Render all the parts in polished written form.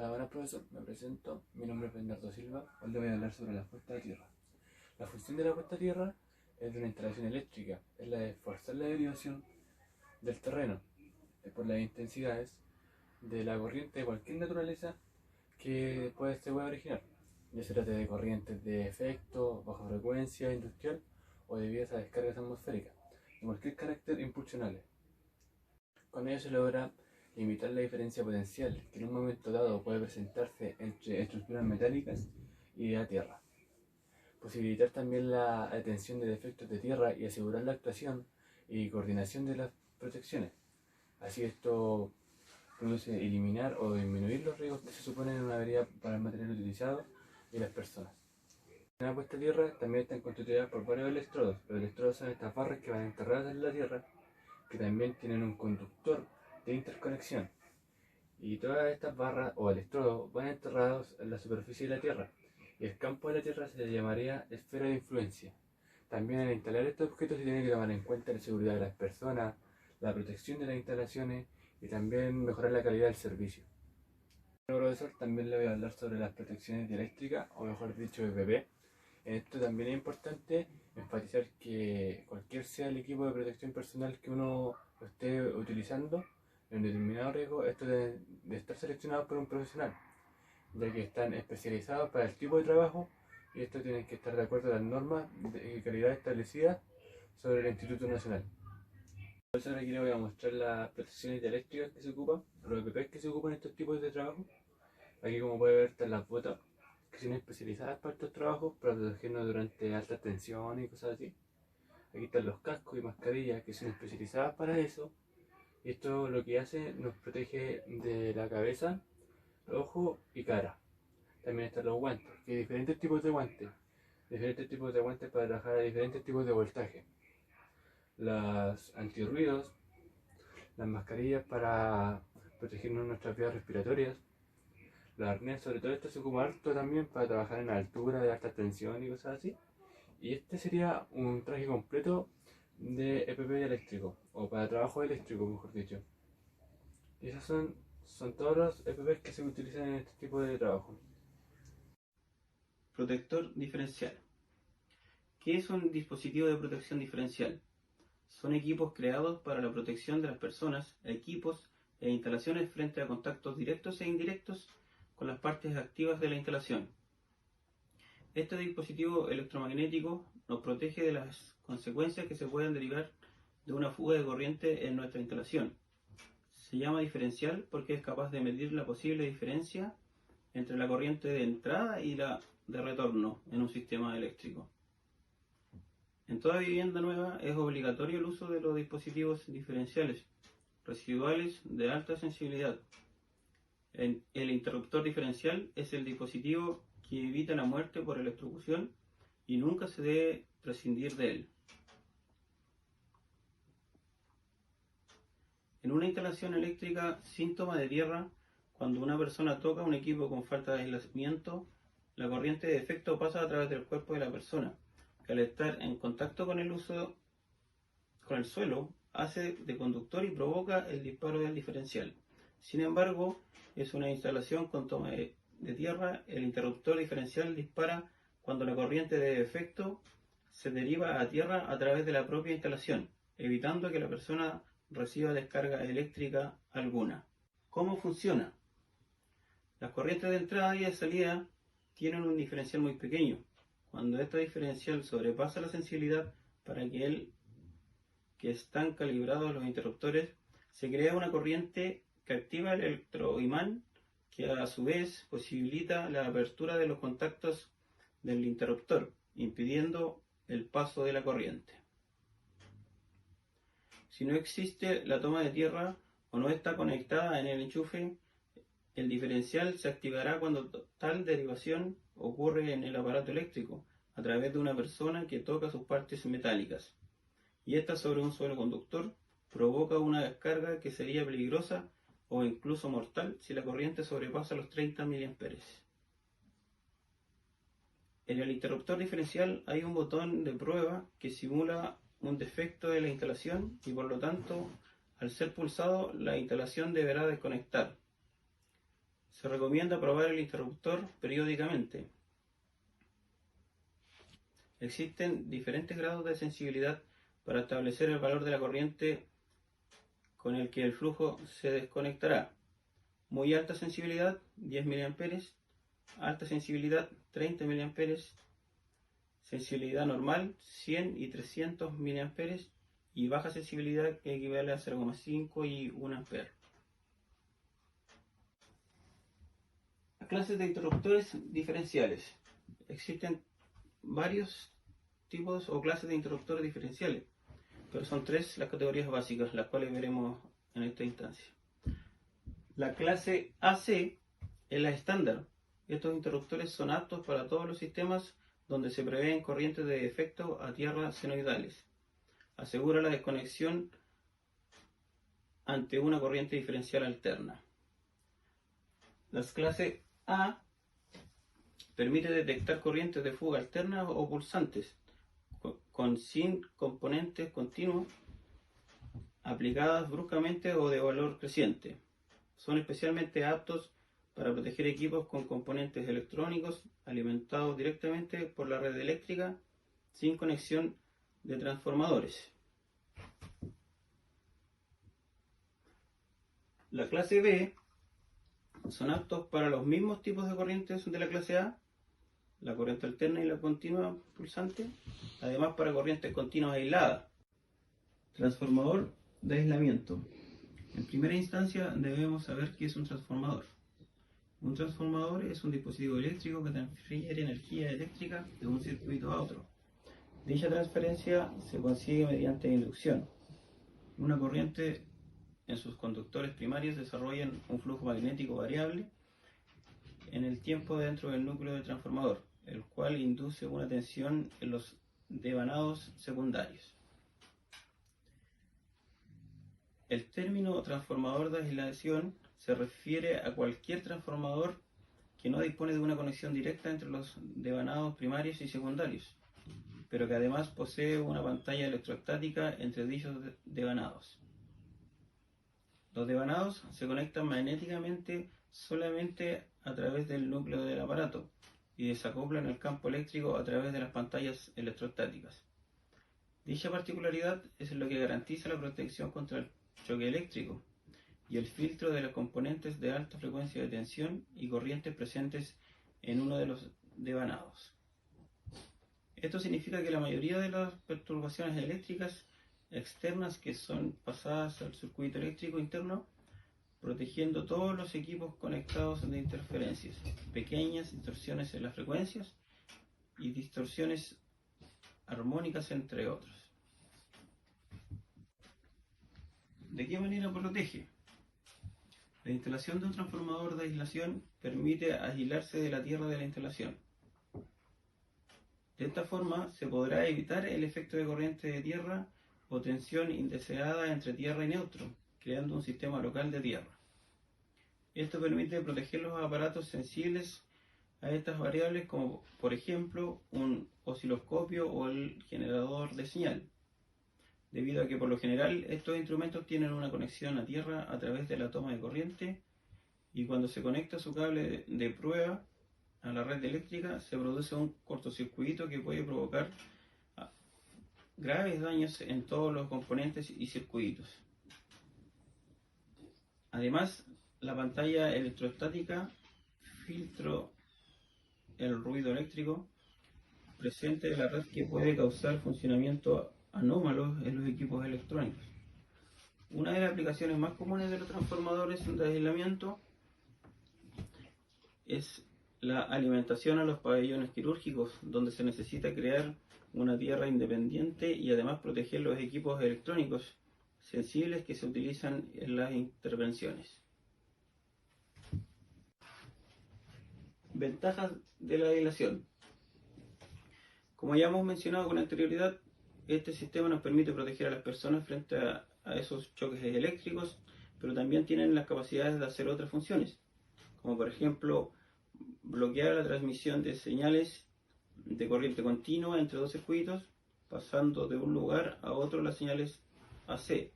Hola, buenas profesor, me presento, mi nombre es Bernardo Silva, hoy le voy a hablar sobre la puesta a tierra. La función de la puesta a tierra es de una instalación eléctrica, es la de forzar la derivación del terreno por las intensidades de la corriente de cualquier naturaleza que se pueda originar, ya se trate de corrientes de efecto, baja frecuencia, industrial o debidas a descargas atmosféricas, de cualquier carácter impulsionable. Con ello se logra limitar la diferencia potencial que en un momento dado puede presentarse entre estructuras metálicas y de la tierra. Posibilitar también la detención de defectos de tierra y asegurar la actuación y coordinación de las protecciones. Así esto produce eliminar o disminuir los riesgos que se suponen en una avería para el material utilizado y las personas. En la puesta a tierra también están constituidas por varios electrodos. Los electrodos son estas barras que van enterradas en la tierra, que también tienen un conductor de interconexión. Y todas estas barras o electrodos van enterrados en la superficie de la Tierra, y el campo de la Tierra se le llamaría esfera de influencia. También al instalar estos objetos se tiene que tomar en cuenta la seguridad de las personas, la protección de las instalaciones y también mejorar la calidad del servicio. Bueno, profesor, también le voy a hablar sobre las protecciones dieléctricas, o mejor dicho EPP. En esto también es importante enfatizar que cualquier sea el equipo de protección personal que uno esté utilizando, en un determinado riesgo, esto debe de estar seleccionado por un profesional, ya que están especializados para el tipo de trabajo y esto tiene que estar de acuerdo a las normas de calidad establecidas sobre el Instituto Nacional. Por eso aquí les voy a mostrar las protecciones dieléctricas que se ocupan, los EPPs que se ocupan en estos tipos de trabajo. Aquí, como puede ver, están las botas que son especializadas para estos trabajos, para protegernos durante altas tensiones y cosas así. Aquí están los cascos y mascarillas que son especializadas para eso. Y esto lo que hace, nos protege de la cabeza, ojo y cara. También están los guantes, que hay diferentes tipos de guantes. Diferentes tipos de guantes para trabajar a diferentes tipos de voltaje. Las antirruidos, las mascarillas para protegernos nuestras vías respiratorias. Los arnés, sobre todo esto se ocupa harto también para trabajar en altura, de alta tensión y cosas así. Y este sería un traje completo de EPP eléctrico, o para trabajo eléctrico, mejor dicho. Y esos son todos los EPPs que se utilizan en este tipo de trabajo. Protector diferencial. ¿Qué es un dispositivo de protección diferencial? Son equipos creados para la protección de las personas, equipos e instalaciones frente a contactos directos e indirectos con las partes activas de la instalación. Este dispositivo electromagnético nos protege de las consecuencias que se pueden derivar de una fuga de corriente en nuestra instalación. Se llama diferencial porque es capaz de medir la posible diferencia entre la corriente de entrada y la de retorno en un sistema eléctrico. En toda vivienda nueva es obligatorio el uso de los dispositivos diferenciales residuales de alta sensibilidad. El interruptor diferencial es el dispositivo que evita la muerte por electrocución y nunca se debe prescindir de él. En una instalación eléctrica sin toma de tierra, cuando una persona toca un equipo con falta de aislamiento, la corriente de efecto pasa a través del cuerpo de la persona, que al estar en contacto con el suelo, hace de conductor y provoca el disparo del diferencial. Sin embargo, es una instalación con toma de tierra, el interruptor diferencial dispara cuando la corriente de efecto se deriva a tierra a través de la propia instalación, evitando que la persona reciba descarga eléctrica alguna. ¿Cómo funciona? Las corrientes de entrada y de salida tienen un diferencial muy pequeño. Cuando este diferencial sobrepasa la sensibilidad para que están calibrados los interruptores, se crea una corriente que activa el electroimán, que a su vez posibilita la apertura de los contactos del interruptor, impidiendo el paso de la corriente. Si no existe la toma de tierra o no está conectada en el enchufe, el diferencial se activará cuando tal derivación ocurre en el aparato eléctrico a través de una persona que toca sus partes metálicas, y esta sobre un suelo conductor provoca una descarga que sería peligrosa o incluso mortal si la corriente sobrepasa los 30 mA. En el interruptor diferencial hay un botón de prueba que simula un defecto de la instalación y por lo tanto, al ser pulsado, la instalación deberá desconectar. Se recomienda probar el interruptor periódicamente. Existen diferentes grados de sensibilidad para establecer el valor de la corriente con el que el flujo se desconectará. Muy alta sensibilidad, 10 mA, alta sensibilidad, 30 mA, sensibilidad normal, 100 y 300 mA, y baja sensibilidad, que equivale a 0,5 y 1 A. Clases de interruptores diferenciales. Existen varios tipos o clases de interruptores diferenciales, pero son tres las categorías básicas, las cuales veremos en esta instancia. La clase AC es la estándar. Estos interruptores son aptos para todos los sistemas donde se prevén corrientes de efecto a tierra senoidales. Asegura la desconexión ante una corriente diferencial alterna. Las clases A permite detectar corrientes de fuga alternas o pulsantes sin componentes continuos aplicadas bruscamente o de valor creciente. Son especialmente aptos para proteger equipos con componentes electrónicos alimentados directamente por la red eléctrica sin conexión de transformadores. La clase B son aptos para los mismos tipos de corrientes de la clase A, la corriente alterna y la continua pulsante, además para corrientes continuas aisladas. Transformador de aislamiento. En primera instancia debemos saber qué es un transformador. Un transformador es un dispositivo eléctrico que transfiere energía eléctrica de un circuito a otro. Dicha transferencia se consigue mediante inducción. Una corriente en sus conductores primarios desarrollan un flujo magnético variable en el tiempo dentro del núcleo del transformador, el cual induce una tensión en los devanados secundarios. El término transformador de aislación se refiere a cualquier transformador que no dispone de una conexión directa entre los devanados primarios y secundarios, pero que además posee una pantalla electrostática entre dichos devanados. Los devanados se conectan magnéticamente solamente a través del núcleo del aparato y desacoplan el campo eléctrico a través de las pantallas electrostáticas. Dicha particularidad es lo que garantiza la protección contra el choque eléctrico y el filtro de los componentes de alta frecuencia de tensión y corrientes presentes en uno de los devanados. Esto significa que la mayoría de las perturbaciones eléctricas externas que son pasadas al circuito eléctrico interno, protegiendo todos los equipos conectados de interferencias, pequeñas distorsiones en las frecuencias y distorsiones armónicas, entre otros. ¿De qué manera protege? La instalación de un transformador de aislación permite aislarse de la tierra de la instalación. De esta forma se podrá evitar el efecto de corriente de tierra o tensión indeseada entre tierra y neutro, creando un sistema local de tierra. Esto permite proteger los aparatos sensibles a estas variables, como por ejemplo un osciloscopio o el generador de señal, debido a que por lo general estos instrumentos tienen una conexión a tierra a través de la toma de corriente, y cuando se conecta su cable de prueba a la red eléctrica se produce un cortocircuito que puede provocar graves daños en todos los componentes y circuitos. Además, la pantalla electrostática filtra el ruido eléctrico presente en la red, que puede causar funcionamiento anómalos en los equipos electrónicos. Una de las aplicaciones más comunes de los transformadores de aislamiento es la alimentación a los pabellones quirúrgicos, donde se necesita crear una tierra independiente y además proteger los equipos electrónicos sensibles que se utilizan en las intervenciones. Ventajas de la aislación. Como ya hemos mencionado con anterioridad, este sistema nos permite proteger a las personas frente a esos choques eléctricos, pero también tienen las capacidades de hacer otras funciones, como por ejemplo bloquear la transmisión de señales de corriente continua entre dos circuitos, pasando de un lugar a otro las señales AC.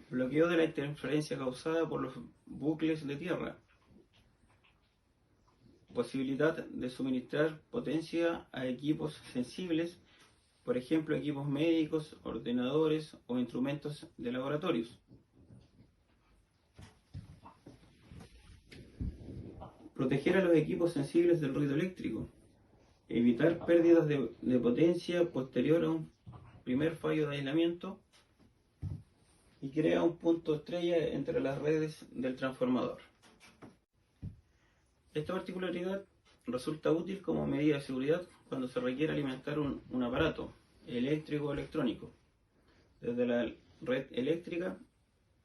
Bloqueo de la interferencia causada por los bucles de tierra. posibilidad de suministrar potencia a equipos sensibles, por ejemplo equipos médicos, ordenadores o instrumentos de laboratorios. Proteger a los equipos sensibles del ruido eléctrico. Evitar pérdidas de potencia posterior a un primer fallo de aislamiento y crea un punto estrella entre las redes del transformador. Esta particularidad resulta útil como medida de seguridad cuando se requiere alimentar un aparato eléctrico o electrónico desde la red eléctrica,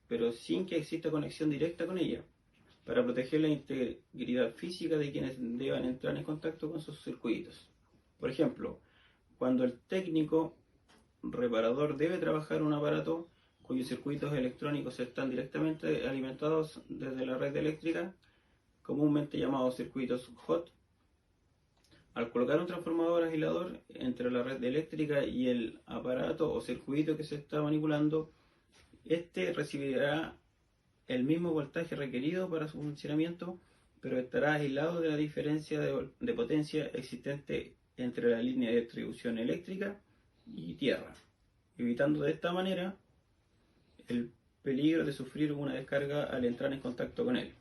pero sin que exista conexión directa con ella, para proteger la integridad física de quienes deban entrar en contacto con sus circuitos. Por ejemplo, cuando el técnico reparador debe trabajar un aparato cuyos circuitos electrónicos están directamente alimentados desde la red eléctrica, comúnmente llamados circuitos hot, al colocar un transformador aislador entre la red eléctrica y el aparato o circuito que se está manipulando, este recibirá el mismo voltaje requerido para su funcionamiento, pero estará aislado de la diferencia de potencia existente entre la línea de distribución eléctrica y tierra, evitando de esta manera el peligro de sufrir una descarga al entrar en contacto con él.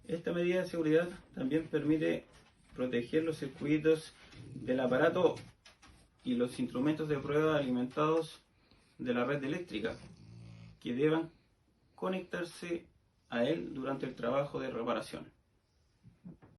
Esta medida de seguridad también permite proteger los circuitos del aparato y los instrumentos de prueba alimentados de la red eléctrica, que deban conectarse a él durante el trabajo de reparación.